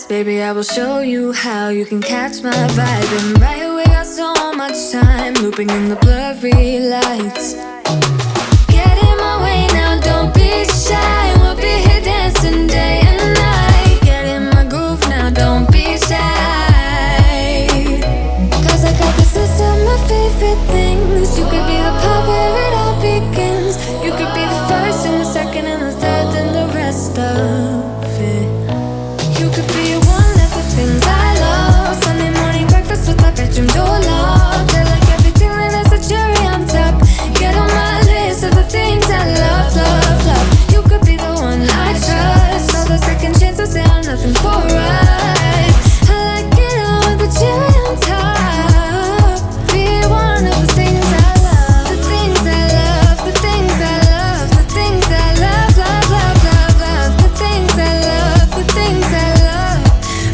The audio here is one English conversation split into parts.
Baby, I will show you how you can catch my vibe. And right here we got so much time, looping in the blurry lights. Get in my way now, don't be shy. We'll be here dancing day and night. Get in my groove now, don't be shy. Cause I got this list of my favorite things. You could be the part where it all begins. You could be the first and the second and the third and the rest of it. You could be one of the things I love. Sunday morning breakfast with my bedroom door locked. I like everything that has a cherry on top. Get on my list of the things I love, love, love. You could be the one I trust. All the second chances, they are nothing for us. I like it all with the cherry on top. Be one of the things I love. The things I love, the things I love, the things I love, love, love, love, love. The things I love, the things I love.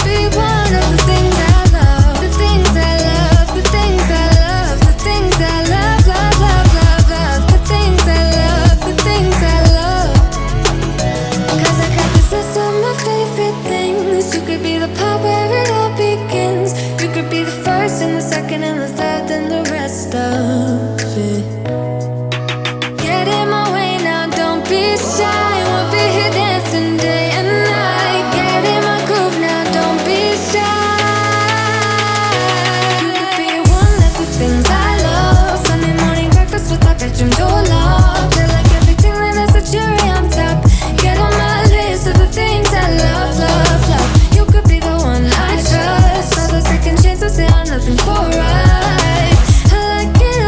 Be one of the things I love. The things I love, the things I love, the things I love, love, love, love, love. The things I love, the things I love. Cause I got this list of my favorite things. You could be the part where it all begins. You could be the first and the second and the third and the rest of it. Get in my way now, don't be shy. We'll be here dancing day and night. Get in my groove now, don't be shy. You could be one of the things I love. Sunday morning breakfast with my bedroom door locked. I like everything that has a cherry on top. Get on my list of the things I love, love, love. You could be the one I trust. All the second chances, they are nothing for us. I like it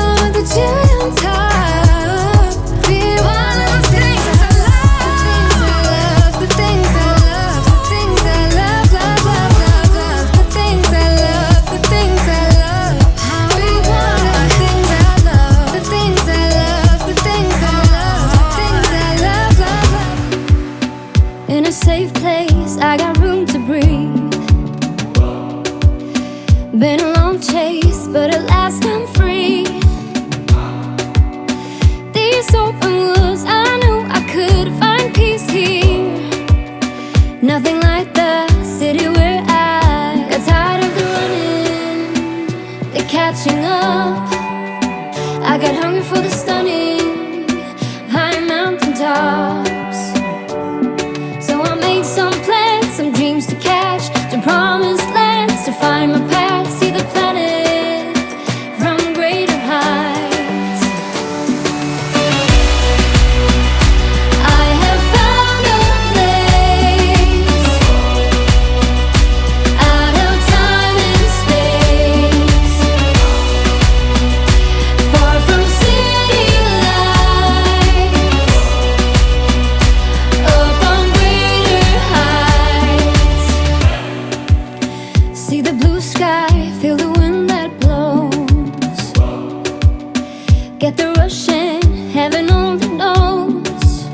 get the rushing, heaven only knows.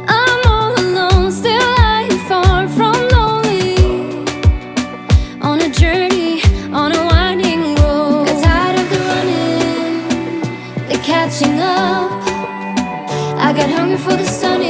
I'm all alone, still lying far from lonely, on a journey, on a winding road. Got tired of the running, the catching up. I got hungry for the sun